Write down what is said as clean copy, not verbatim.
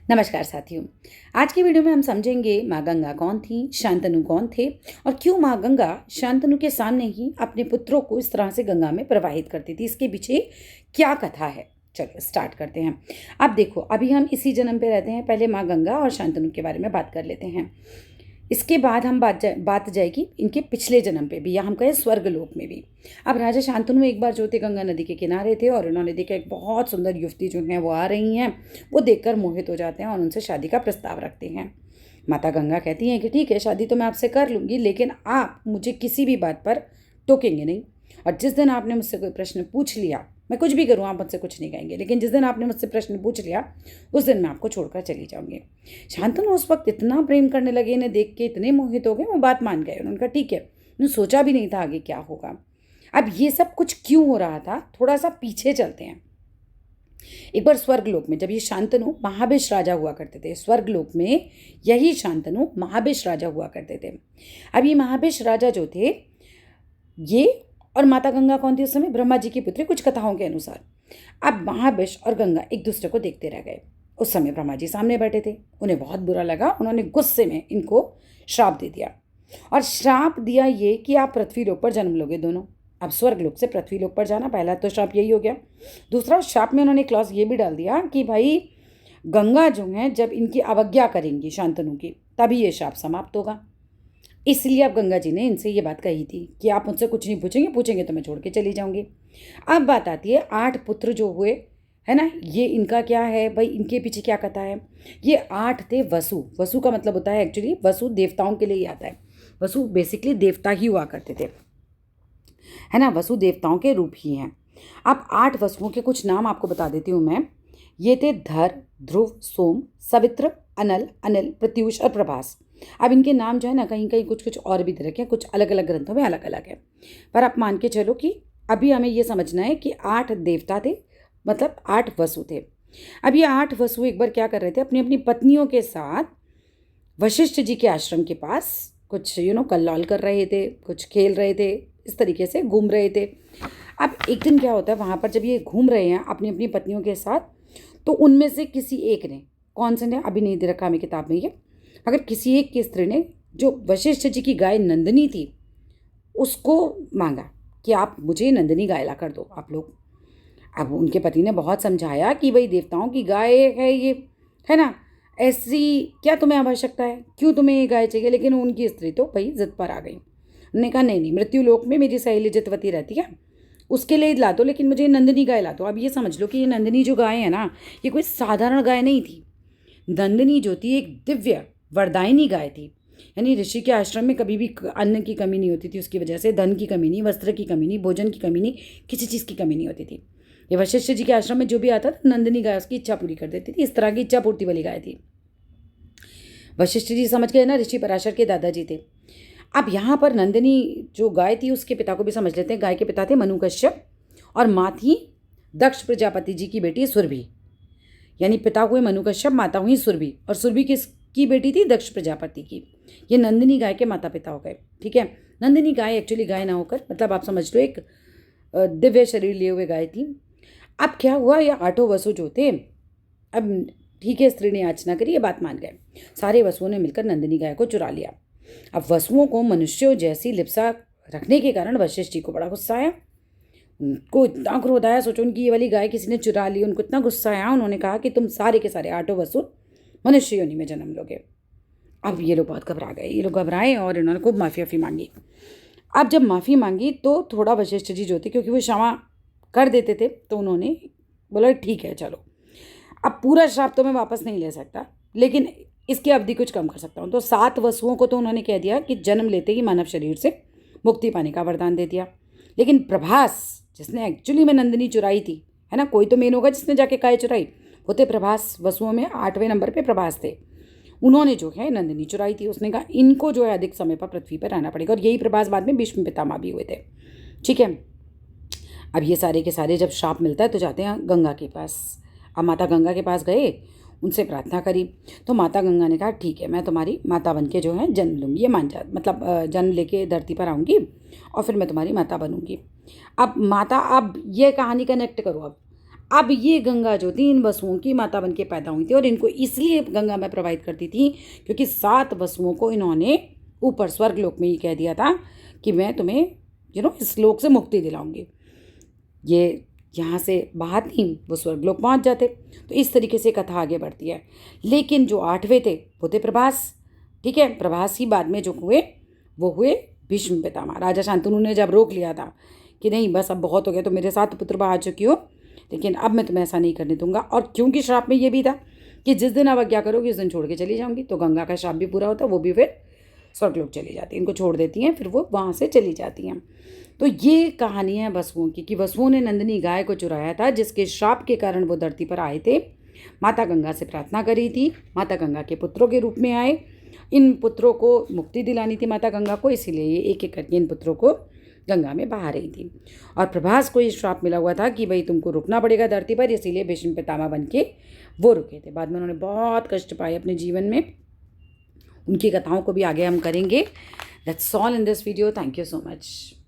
नमस्कार साथियों। आज की वीडियो में हम समझेंगे माँ गंगा कौन थी, शांतनु कौन थे और क्यों माँ गंगा शांतनु के सामने ही अपने पुत्रों को इस तरह से गंगा में प्रवाहित करती थी। इसके पीछे क्या कथा है, चलो स्टार्ट करते हैं। अब देखो, अभी हम इसी जन्म पे रहते हैं। पहले माँ गंगा और शांतनु के बारे में बात कर लेते हैं। इसके बाद हम बात जाएगी इनके पिछले जन्म पे भी, या हम कहें स्वर्गलोक में भी। अब राजा शांतनु एक बार जो थे गंगा नदी के किनारे थे और उन्होंने देखा एक बहुत सुंदर युवती जो है वो आ रही हैं। वो देखकर मोहित हो जाते हैं और उनसे शादी का प्रस्ताव रखते हैं। माता गंगा कहती हैं कि ठीक है, शादी तो मैं आपसे कर लूँगी, लेकिन आप मुझे किसी भी बात पर टोकेंगे नहीं। और जिस दिन आपने मुझसे कोई प्रश्न पूछ लिया, मैं कुछ भी करूँ आप मुझसे कुछ नहीं कहेंगे, लेकिन जिस दिन आपने मुझसे प्रश्न पूछ लिया उस दिन मैं आपको छोड़कर चली जाऊंगी। शांतनु उस वक्त इतना प्रेम करने लगे, इन्हें देख के इतने मोहित हो गए, वो बात मान गए। उन्होंने कहा ठीक है, उन्होंने सोचा भी नहीं था आगे क्या होगा। अब ये सब कुछ क्यों हो रहा था, थोड़ा सा पीछे चलते हैं। एक बार स्वर्गलोक में जब ये शांतनु महाबेश राजा हुआ करते थे, स्वर्गलोक में यही शांतनु महाबेश राजा हुआ करते थे। अब ये महाबेश राजा जो थे, ये और माता गंगा कौन थी उस समय? ब्रह्मा जी की पुत्री, कुछ कथाओं के अनुसार। अब महाबेश और गंगा एक दूसरे को देखते रह गए। उस समय ब्रह्मा जी सामने बैठे थे, उन्हें बहुत बुरा लगा। उन्होंने गुस्से में इनको श्राप दे दिया, और श्राप दिया ये कि आप पृथ्वी लोक पर जन्म लोगे दोनों। अब स्वर्ग लोक से पृथ्वी लोक पर जाना, पहला तो श्राप यही हो गया। दूसरा श्राप में उन्होंने क्लॉज ये भी डाल दिया कि भाई गंगा जो है जब इनकी अवज्ञा करेंगी शांतनु की, तभी ये श्राप समाप्त होगा। इसलिए अब गंगा जी ने इनसे ये बात कही थी कि आप मुझसे कुछ नहीं पूछेंगे तो मैं छोड़ के चली जाऊंगी। अब बात आती है 8 पुत्र जो हुए, है ना, ये इनका क्या है भाई, इनके पीछे क्या कथा है। ये 8 थे वसु। वसु का मतलब होता है, एक्चुअली वसु देवताओं के लिए ही आता है। वसु बेसिकली देवता ही हुआ करते थे, है ना, वसु देवताओं के रूप ही हैं। अब 8 वसुओं के कुछ नाम आपको बता देती हूँ मैं। ये थे धर, ध्रुव, सोम, सवित्र, अनल, अनिल, प्रत्यूष और प्रभास। अब इनके नाम जो है ना, कहीं कहीं कुछ कुछ और भी दे रखे हैं, कुछ अलग अलग ग्रंथों में अलग अलग है। पर आप मान के चलो कि अभी हमें ये समझना है कि 8 देवता थे, मतलब 8 वसु थे। अब ये 8 वसु एक बार क्या कर रहे थे, अपनी अपनी पत्नियों के साथ वशिष्ठ जी के आश्रम के पास कुछ कल्लौल कर रहे थे, कुछ खेल रहे थे, इस तरीके से घूम रहे थे। अब एक दिन क्या होता है, वहाँ पर जब ये घूम रहे हैं अपनी अपनी पत्नियों के साथ, तो उनमें से किसी एक ने, कौन से ने अभी नहीं दे रखा हमें किताब में ये, अगर किसी एक की स्त्री ने, जो वशिष्ठ जी की गाय नंदिनी थी, उसको मांगा कि आप मुझे नंदिनी गाय ला कर दो आप लोग। अब उनके पति ने बहुत समझाया कि भाई देवताओं की गाय है ये, है ना, ऐसी क्या तुम्हें आवश्यकता है, क्यों तुम्हें ये गाय चाहिए। लेकिन उनकी स्त्री तो भाई जिद पर आ गई। उन्होंने कहा नहीं नहीं, मृत्यु लोक में मेरी सहेली जितवती रहती है, उसके लिए ला दो, लेकिन मुझे नंदिनी गाय ला दो। अब ये समझ लो कि ये नंदिनी जो गाय है ना, ये कोई साधारण गाय नहीं थी। नंदिनी जो थी एक दिव्य वरदायिनी गाय थी। यानी ऋषि के आश्रम में कभी भी अन्न की कमी नहीं होती थी, उसकी वजह से धन की कमी नहीं, वस्त्र की कमी नहीं, भोजन की कमी नहीं, किसी चीज़ की कमी नहीं होती थी। ये वशिष्ठ जी के आश्रम में जो भी आता था, नंदिनी गाय उसकी इच्छा पूरी कर देती थी। इस तरह की इच्छा पूर्ति वाली गाय थी। वशिष्ठ जी समझ गए ना, ऋषि पराशर के दादाजी थे। अब यहाँ पर नंदिनी जो गाय थी उसके पिता को भी समझ लेते हैं। गाय के पिता थे मनु कश्यप और माँ थी दक्ष प्रजापति जी की बेटी सुरभि। यानी पिता हुए मनु कश्यप, माता हुई सुरभि, और सुरभि किसकी बेटी थी? दक्ष प्रजापति की। ये नंदिनी गाय के माता पिता हो गए। ठीक है, नंदिनी गाय एक्चुअली गाय ना होकर, मतलब आप समझ लो एक दिव्य शरीर लिए हुए गाय थी। अब क्या हुआ, ये 8 वसु जो थे, अब ठीक है, स्त्री ने याचना करी, ये बात मान गए। सारे वसुओं ने मिलकर नंदिनी गाय को चुरा लिया। अब वसुओं को मनुष्यों जैसी लिप्सा रखने के कारण वशिष्ठ जी को बड़ा गुस्सा आया। उनको इतना क्रोध आया, सोचो उनकी ये वाली गाय किसी ने चुरा ली। उनको इतना गुस्सा आया, उन्होंने कहा कि तुम सारे के सारे 8 वसु मनुष्य योनि में जन्म लोगे। अब ये लोग बहुत घबरा गए। ये लोग घबराए और इन्होंने खूब माफ़ी मांगी। अब जब माफ़ी मांगी तो थोड़ा वशिष्ठ जी जो थे, क्योंकि वो क्षमा कर देते थे, तो उन्होंने बोला ठीक है चलो, अब पूरा श्राप तो मैं वापस नहीं ले सकता, लेकिन इसकी अवधि कुछ कम कर सकता हूँ। तो 7 वसुओं को तो उन्होंने कह दिया कि जन्म लेते ही मानव शरीर से मुक्ति पाने का वरदान दे दिया। लेकिन प्रभास, जिसने एक्चुअली में नंदिनी चुराई थी, है ना, कोई तो मेन होगा जिसने जाके गाय चुराई, वो थे प्रभास। वसुओं में 8वें नंबर पे प्रभास थे। उन्होंने जो है नंदिनी चुराई थी। उसने कहा इनको जो है अधिक समय पर पृथ्वी पर रहना पड़ेगा, और यही प्रभास बाद में भीष्म पितामह भी हुए थे। ठीक है, अब ये सारे के सारे जब श्राप मिलता है तो जाते हैं गंगा के पास। अब माता गंगा के पास गए, उनसे प्रार्थना करी, तो माता गंगा ने कहा ठीक है, मैं तुम्हारी माता बन के जो है जन्म लूँगी, ये मान जा, मतलब जन्म लेके धरती पर आऊँगी और फिर मैं तुम्हारी माता बनूँगी। अब माता, अब ये कहानी कनेक्ट करो। अब ये गंगा जो थी इन वसुओं की माता बन के पैदा हुई थी और इनको इसलिए गंगा में प्रवाहित करती थी क्योंकि 7 वसुओं को इन्होंने ऊपर स्वर्गलोक में ही कह दिया था कि मैं तुम्हें इस लोक से मुक्ति दिलाऊंगी। ये यहाँ से बाहर नहीं, वो स्वर्गलोक पहुँच जाते। तो इस तरीके से कथा आगे बढ़ती है। लेकिन जो 8वें थे वो थे प्रभास। ठीक है, प्रभास ही बाद में जो हुए वो हुए भीष्म पितामह। राजा शांतनु ने जब रोक लिया था कि नहीं बस अब बहुत हो गया, तो मेरे 7 पुत्र आ चुकी हो, लेकिन अब मैं तुम्हें ऐसा नहीं करने दूंगा। और क्योंकि श्राप में ये भी था कि जिस दिन अवज्ञा करोगी उस दिन छोड़ के चली जाऊंगी, तो गंगा का श्राप भी पूरा होता, वो भी फिर स्वर्गलोक चली जाती है, इनको छोड़ देती हैं, फिर वो वहाँ से चली जाती हैं। तो ये कहानी है वसुओं की कि वसुओं ने नंदिनी गाय को चुराया था, जिसके श्राप के कारण वो धरती पर आए थे। माता गंगा से प्रार्थना करी थी, माता गंगा के पुत्रों के रूप में आए। इन पुत्रों को मुक्ति दिलानी थी माता गंगा को, इसीलिए ये एक एक करके इन पुत्रों को गंगा में बहा रही थी। और प्रभास को ये श्राप मिला हुआ था कि भाई तुमको रुकना पड़ेगा धरती पर, इसीलिए भीष्म पितामह बन के वो रुके थे। बाद में उन्होंने बहुत कष्ट पाए अपने जीवन में, उनकी कथाओं को भी आगे हम करेंगे। That's all in this video. Thank you so much.